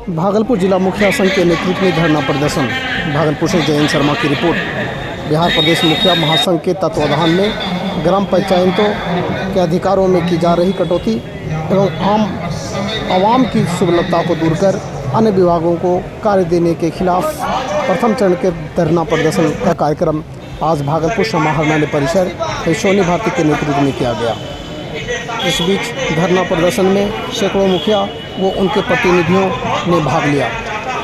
भागलपुर जिला मुखिया संघ के नेतृत्व में धरना प्रदर्शन। भागलपुर से जयंत शर्मा की रिपोर्ट। बिहार प्रदेश मुखिया महासंघ के तत्वाधान में ग्राम पंचायतों के अधिकारों में की जा रही कटौती एवं आवाम की सुलभता को दूर कर अन्य विभागों को कार्य देने के खिलाफ प्रथम चरण के धरना प्रदर्शन का कार्यक्रम आज भागलपुर समाहरणालय परिसर सोनी भारती के नेतृत्व में किया गया। इस बीच धरना प्रदर्शन में सैकड़ों मुखिया व उनके प्रतिनिधियों ने भाग लिया।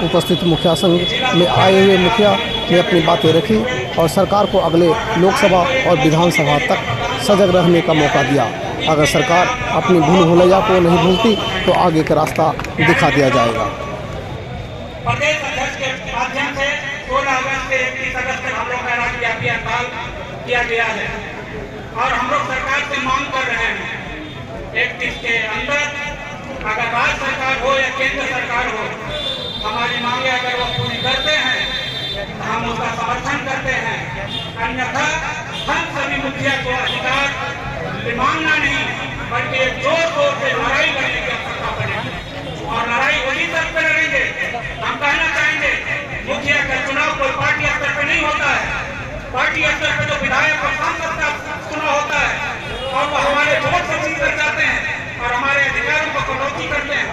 उपस्थित मुखिया संघ में आए हुए मुखिया ने अपनी बातें रखी और सरकार को अगले लोकसभा और विधानसभा तक सजग रहने का मौका दिया। अगर सरकार अपनी भूल भुलैया को नहीं भूलती तो आगे का रास्ता दिखा दिया जाएगा। प्रदेश अध्यक्ष के माध्यम से 16 अगस्त से 31 अगस्त तक हम लोग का राज्यव्यापी हड़ताल किया गया है और हम लोग सरकार से मांग कर रहे हैं 31 के अंदर अगर राज्य सरकार हो या केंद्र सरकार हो, हमारी मांगे अगर वो पूरी करते हैं तो हम उसका समर्थन करते हैं। अन्यथा हम सभी मुखिया को अधिकार मांगना नहीं बल्कि एक जोर शोर से लड़ाई करने की आवश्यकता पड़ेगी और लड़ाई वही स्तर पर लड़ेंगे। हम कहना चाहेंगे मुखिया का चुनाव कोई पार्टी स्तर पर नहीं होता है। पार्टी स्तर पर तो विधायक और सांसद का चुनाव होता है और वो हमारे वोट से जीत कर जाते हैं और हमारे अधिकारों को कटौती करते हैं।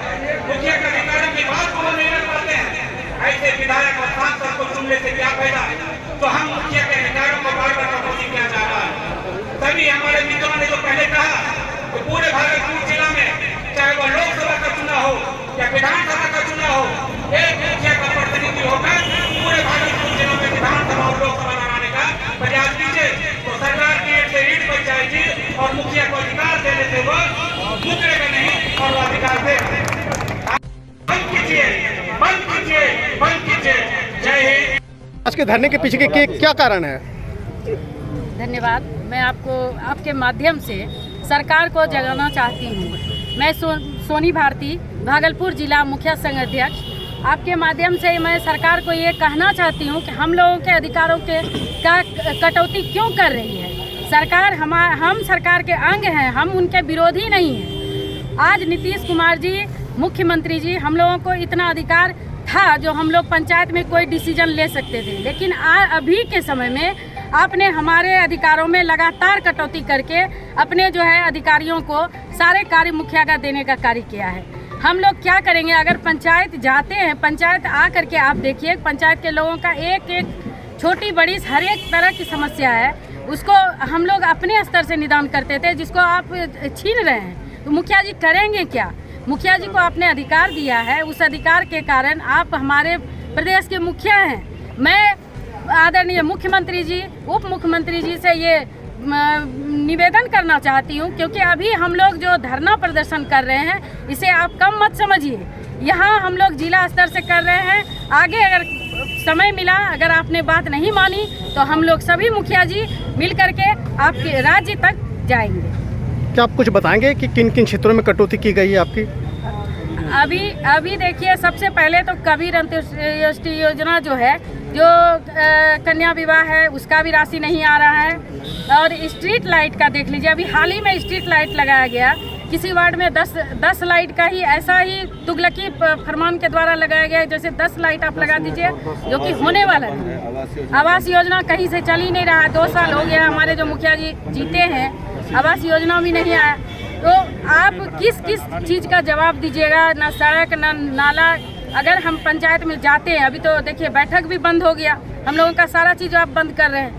मुखिया के अधिकारों की बात को नहीं रख पाते हैं। ऐसे विधायक और सांसद को चुनने से क्या फायदा? तो हम मुखिया के अधिकारों को बार बार कटौती किया जा रहा है। तभी हमारे मित्रों ने जो पहले कहा कि पूरे भागलपुर जिला में चाहे वो लोकसभा का चुनाव हो या विधानसभा का चुनाव हो, एक मुखिया का प्रतिनिधि होकर पूरे भागलपुर जिले में विधानसभा और लोकसभा लगाने का प्रयास कीजिए तो सरकार की एक से ईट बच जाएगी और मुखिया को अधिकार देने से वो मुकरेगा नहीं और वो अधिकार दे। बंद कीजिए, बंद कीजिए, बंद कीजिए। जय हिंद। आज के धरने के पीछे के क्या कारण है? धन्यवाद। मैं आपको आपके माध्यम से सरकार को जगाना चाहती हूँ। मैं सोनी भारती, भागलपुर जिला मुखिया संघ अध्यक्ष। आपके माध्यम से मैं सरकार को ये कहना चाहती हूँ कि हम लोगों के अधिकारों के का कटौती क्यों कर रही है सरकार। हम सरकार के अंग हैं, हम उनके विरोधी नहीं हैं। आज नीतीश कुमार जी, मुख्यमंत्री जी, हम लोगों को इतना अधिकार था जो हम लोग पंचायत में कोई डिसीजन ले सकते थे, लेकिन अभी के समय में आपने हमारे अधिकारों में लगातार कटौती करके अपने जो है अधिकारियों को सारे कार्य मुखिया का देने का कार्य किया है। हम लोग क्या करेंगे? अगर पंचायत जाते हैं, पंचायत आ करके आप देखिए पंचायत के लोगों का एक एक छोटी बड़ी हर एक तरह की समस्या है, उसको हम लोग अपने स्तर से निदान करते थे, जिसको आप छीन रहे हैं। तो मुखिया जी करेंगे क्या? मुखिया जी को आपने अधिकार दिया है, उस अधिकार के कारण आप हमारे प्रदेश के मुखिया हैं। मैं आदरणीय मुख्यमंत्री जी, उप मुख्यमंत्री जी से ये निवेदन करना चाहती हूँ, क्योंकि अभी हम लोग जो धरना प्रदर्शन कर रहे हैं इसे आप कम मत समझिए। यहाँ हम लोग जिला स्तर से कर रहे हैं। आगे अगर समय मिला, अगर आपने बात नहीं मानी तो हम लोग सभी मुखिया जी मिल करके आपके राज्य तक जाएंगे। क्या आप कुछ बताएंगे कि किन किन क्षेत्रों में कटौती की गई है आपकी? अभी देखिए, सबसे पहले तो कबीर अंत्योदय योजना जो है, जो कन्या विवाह है, उसका भी राशि नहीं आ रहा है। और स्ट्रीट लाइट का देख लीजिए, अभी हाल ही में स्ट्रीट लाइट लगाया गया, किसी वार्ड में 10 लाइट का ही ऐसा ही तुगलकी फरमान के द्वारा लगाया गया है, जैसे 10 लाइट आप लगा दीजिए, जो कि होने वाला है। आवास योजना कहीं से चल ही नहीं रहा है। 2 साल हो गया हमारे जो मुखिया जी जीते हैं, आवास योजना भी नहीं आया। तो आप किस किस चीज़ का जवाब दीजिएगा? ना सड़क, ना नाला। अगर हम पंचायत में जाते हैं, अभी तो देखिए बैठक भी बंद हो गया, हम लोगों का सारा चीज़ आप बंद कर रहे हैं,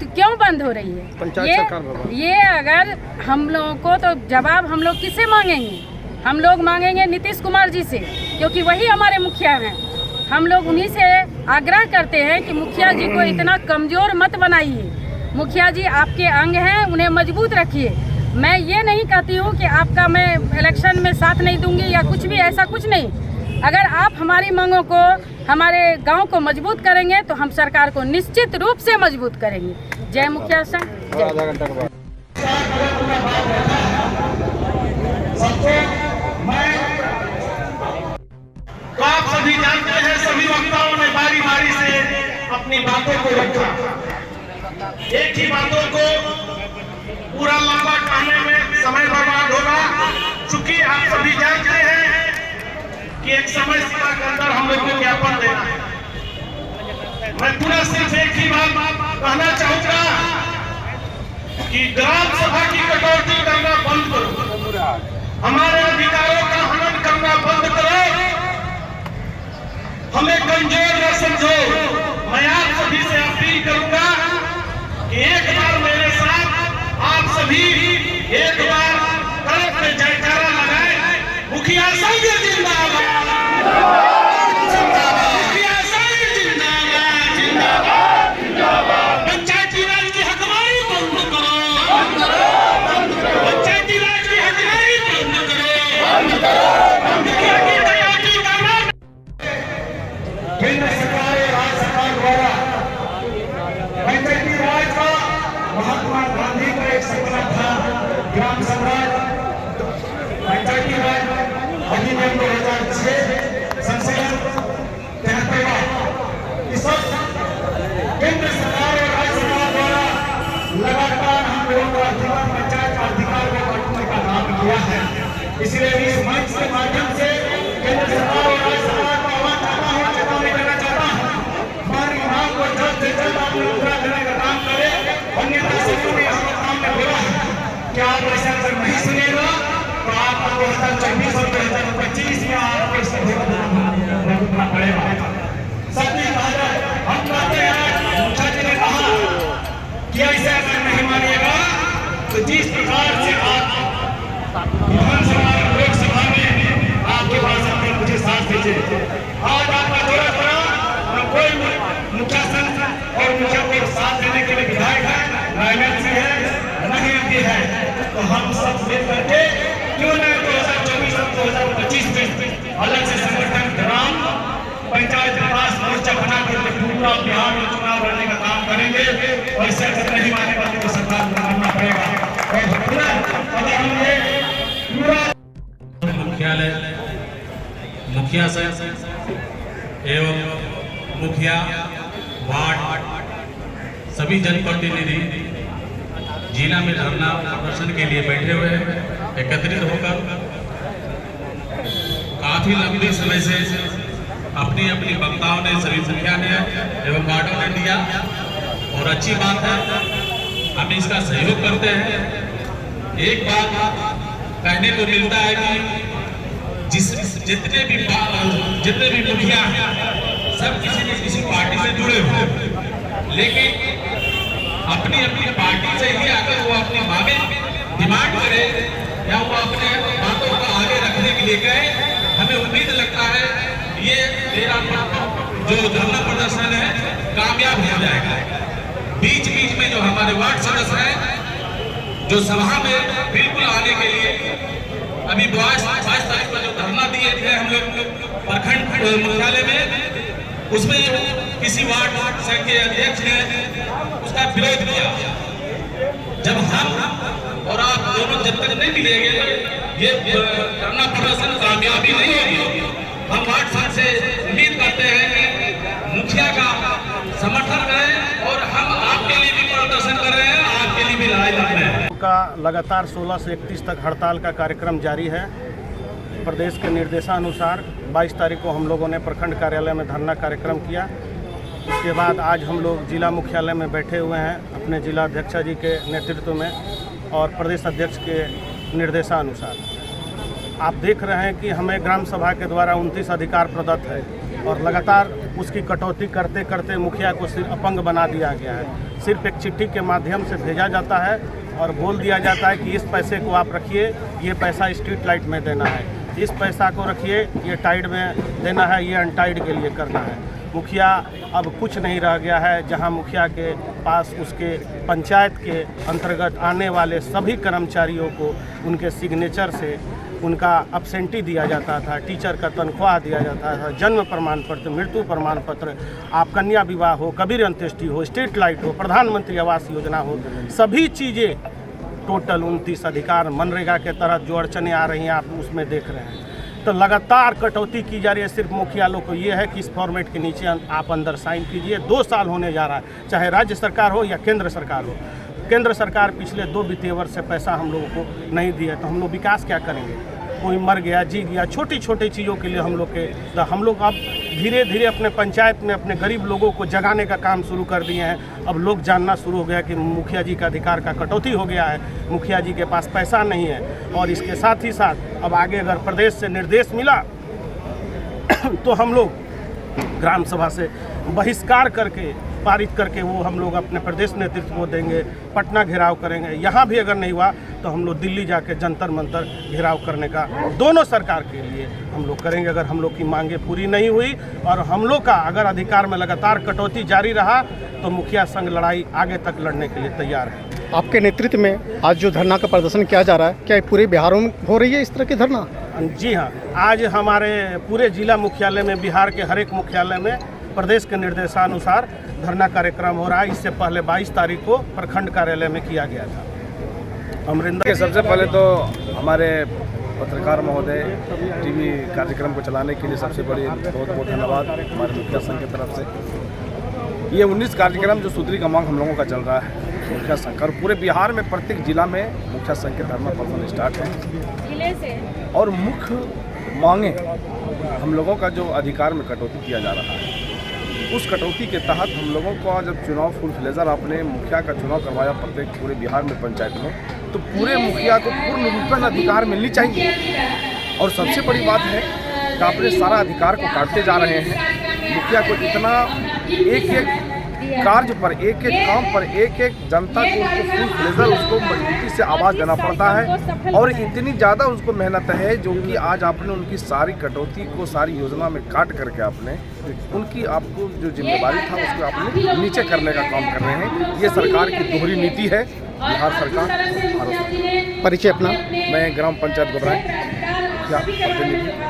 तो क्यों बंद हो रही है? ये अगर हम लोगों को, तो जवाब हम लोग किससे मांगेंगे? हम लोग मांगेंगे नीतीश कुमार जी से, क्योंकि वही हमारे मुखिया हैं। हम लोग उन्हीं से आग्रह करते हैं कि मुखिया जी को इतना कमज़ोर मत बनाइए। मुखिया जी आपके अंग हैं, उन्हें मजबूत रखिए। मैं ये नहीं कहती हूँ कि आपका मैं इलेक्शन में साथ नहीं दूंगी या कुछ भी, ऐसा कुछ नहीं। अगर आप हमारी मांगों को, हमारे गांव को मजबूत करेंगे तो हम सरकार को निश्चित रूप से मजबूत करेंगे। जय मुखिया संघ। तो आप सभी जानते हैं, सभी वक्ताओं ने बारी बारी से अपनी बातों को रखा। एक ही बातों को पूरा लंबा कहने में समय बर्बाद होगा, चूंकि आप सभी जानते हैं कि एक समय सीमा के अंदर हम लोग को ज्ञापन देना है। मैं पूरा सिर्फ एक ही बात कहना चाहूंगा कि ग्राम सभा की कटौती करना बंद करो, हमारे अधिकारों का हनन करना बंद करो, हमें कमजोर न समझो। मैं आप सभी से अपील करूंगा कि एक बार मेरे साथ आप सभी एक बार करत में जयकारा लगाए, मुखिया संघ जिंदाबाद, मुखिया संघ जिंदाबाद, जिंदाबाद, जिंदाबाद। पंचायती राज की हकमारी बंद करो, पंचायती राज की हकमारी बंद करो, मुखिया की कटौती करना। केंद्र सरकार और राज्य सरकार द्वारा पंचायती राज का महात्मा गांधी का एक सपना था, ग्राम स्वराज पंचायती राज अधिनियम 2006 संशोधन 73वां, इस वक्त केंद्र सरकार और राज्य सरकार द्वारा लगातार हम लोगों को अधिकार पंचायत का अधिकार को बांटने का काम किया है। इसलिए इस मंच के माध्यम से केंद्र सरकार और राज्य सरकार को आह्वान करता हूँ, चेतावनी देना चाहता हूँ, हमारी मांग को जल्द से जल्द आप लोग पूरा करने का काम करें। अन्यथा सभी ने हमारे सामने बोला है कि आप ऐसा अगर नहीं सुनेगा तो आपको 2024 और 2025 में आपको इससे भुगतना पड़ेगा। सत्य कहा जाए, हम कहते हैं, मुखिया जी ने कहा कि ऐसे अगर नहीं मानिएगा तो जिस प्रकार से आप विधानसभा लोकसभा में आपके पास अपने मुझे साथ दीजिए। आज आपका दौरा पड़ा और कोई मुखिया संघ और मुखिया को साथ देने के लिए विधायक है, राजनीति है, नहीं भी है, तो हम सब मिलकर के क्यों न 2024 और 2025 में अलग से संगठन ग्राम पंचायत विकास मोर्चा बना करके पूरा बिहार में चुनाव लड़ने का काम करेंगे। और इसे अगर नहीं मानेगा तो सरकार को मानना पड़ेगा। और पूरा अगर हम ये पूरा मुख्यालय, मुखिया संघ एवं मुखिया वार्ड सभी जनप्रतिनिधि जिला में धरना प्रदर्शन के लिए बैठे हुए हैं, एकत्रित होकर काफी लंबे समय से अपनी अपनी वक्ताओं ने, सभी मुखिया ने एवं वार्डों ने दिया और अच्छी बात है, हम इसका सहयोग करते हैं। एक बात कहने को मिलता है कि जितने भी मुखिया हैं सब किसी न किसी पार्टी से जुड़े हुए हैं, लेकिन अपनी अपनी पार्टी से ही अगर वो अपनी मांगे डिमांड करे या वो अपने बातों को आगे रखने के लिए कहे, हमें उम्मीद लगता है ये मेरा जो धरना प्रदर्शन है कामयाब हो जाएगा। बीच बीच में जो हमारे वार्ड सदस्य हैं जो सभा में बिल्कुल आने के लिए अभी 22 तारीख को जो धरना दिए थे हम लोग प्रखंड मुख्यालय में, उसमें किसी वार्ड संघ के अध्यक्ष ने उसका विरोध किया। जब हम और आप दोनों जब तक नहीं मिलेंगे ये धरना प्रदर्शन कामयाबी नहीं होगी। हम वार्ड संघ से उम्मीद करते हैं कि मुखिया का समर्थन करें और हम आपके लिए भी प्रदर्शन कर रहे हैं, आपके लिए भी लड़ाई लड़ रहे हैं। का लगातार 16 से 31 तक हड़ताल का कार्यक्रम जारी है। प्रदेश के निर्देशानुसार 22 तारीख को हम लोगों ने प्रखंड कार्यालय में धरना कार्यक्रम किया। उसके बाद आज हम लोग जिला मुख्यालय में बैठे हुए हैं अपने जिला अध्यक्ष जी के नेतृत्व में और प्रदेश अध्यक्ष के निर्देशानुसार। आप देख रहे हैं कि हमें ग्राम सभा के द्वारा 29 अधिकार प्रदत्त है और लगातार उसकी कटौती करते करते मुखिया को सिर्फ अपंग बना दिया गया है। सिर्फ एक चिट्ठी के माध्यम से भेजा जाता है और बोल दिया जाता है कि इस पैसे को आप रखिए, ये पैसा स्ट्रीट लाइट में देना है, इस पैसा को रखिए, ये टाइड में देना है, ये अनटाइड के लिए करना है। मुखिया अब कुछ नहीं रह गया है। जहां मुखिया के पास उसके पंचायत के अंतर्गत आने वाले सभी कर्मचारियों को उनके सिग्नेचर से उनका अब्सेंटी दिया जाता था, टीचर का तनख्वाह दिया जाता था, जन्म प्रमाण पत्र, मृत्यु प्रमाण पत्र, आप कन्या विवाह हो, कबीर अंत्येष्टि हो, स्ट्रीट लाइट हो, प्रधानमंत्री आवास योजना हो, सभी चीज़ें टोटल 29 अधिकार मनरेगा के तहत जो अड़चनें आ रही हैं आप उसमें देख रहे हैं। तो लगातार कटौती की जा रही है। सिर्फ मुखिया लोग को ये है कि इस फॉर्मेट के नीचे आप अंदर साइन कीजिए। 2 साल होने जा रहा है, चाहे राज्य सरकार हो या केंद्र सरकार हो। केंद्र सरकार पिछले 2 वित्तीय वर्ष से पैसा हम लोगों को नहीं दिया, तो हम लोग विकास क्या करेंगे? कोई मर गया, जी गया, छोटी छोटी चीज़ों के लिए हम लोग अब धीरे धीरे अपने पंचायत में अपने गरीब लोगों को जगाने का काम शुरू कर दिए हैं। अब लोग जानना शुरू हो गया कि मुखिया जी का अधिकार का कटौती हो गया है, मुखिया जी के पास पैसा नहीं है। और इसके साथ ही साथ अब आगे अगर प्रदेश से निर्देश मिला तो हम लोग ग्राम सभा से बहिष्कार करके पारित करके वो हम लोग अपने प्रदेश नेतृत्व को देंगे, पटना घेराव करेंगे। यहाँ भी अगर नहीं हुआ तो हम लोग दिल्ली जाके जंतर मंतर घेराव करने का दोनों सरकार के लिए हम लोग करेंगे। अगर हम लोग की मांगे पूरी नहीं हुई और हम लोग का अगर अधिकार में लगातार कटौती जारी रहा तो मुखिया संघ लड़ाई आगे तक लड़ने के लिए तैयार है। आपके नेतृत्व में आज जो धरना का प्रदर्शन किया जा रहा है, क्या पूरे बिहार में हो रही है इस तरह की धरना? जी हाँ, आज हमारे पूरे जिला मुख्यालय में, बिहार के हर एक मुख्यालय में प्रदेश के निर्देशानुसार धरना कार्यक्रम हो रहा है। इससे पहले 22 तारीख को प्रखंड कार्यालय में किया गया था। अमरिंदर सबसे पहले तो हमारे पत्रकार महोदय टीवी कार्यक्रम को चलाने के लिए सबसे बड़ी बहुत बहुत धन्यवाद हमारे मुखिया संघ की तरफ से। ये 19 कार्यक्रम जो सूत्री का मांग हम लोगों का चल रहा है मुखिया संघ, और पूरे बिहार में प्रत्येक जिला में मुखिया संघ के धरना प्रदर्शन स्टार्ट है। और मुख्य मांगे हम लोगों का जो अधिकार में कटौती किया जा रहा है, उस कटौती के तहत हम लोगों को जब चुनाव फुल फ्लेजर आपने मुखिया का चुनाव करवाया प्रत्येक पूरे बिहार में पंचायत में, तो पूरे मुखिया को पूर्ण रूपेण अधिकार मिलनी चाहिए। और सबसे बड़ी बात है कि आपने सारा अधिकार को काटते जा रहे हैं। मुखिया को इतना एक एक कार्य पर, एक एक काम पर, एक एक जनता को उनको फुल फ्लेजर उसको मजबूती से आवाज़ देना पड़ता है। और इतनी ज़्यादा उसको मेहनत है जो कि आज आपने उनकी सारी कटौती को सारी योजना में काट करके आपने उनकी आपको जो जिम्मेदारी था उसको आपने नीचे करने का काम कर रहे हैं। ये सरकार की दोहरी नीति है, बिहार सरकार। परिचय अपना? मैं ग्राम पंचायत गोबराई मुखिया प्रतिनिधि।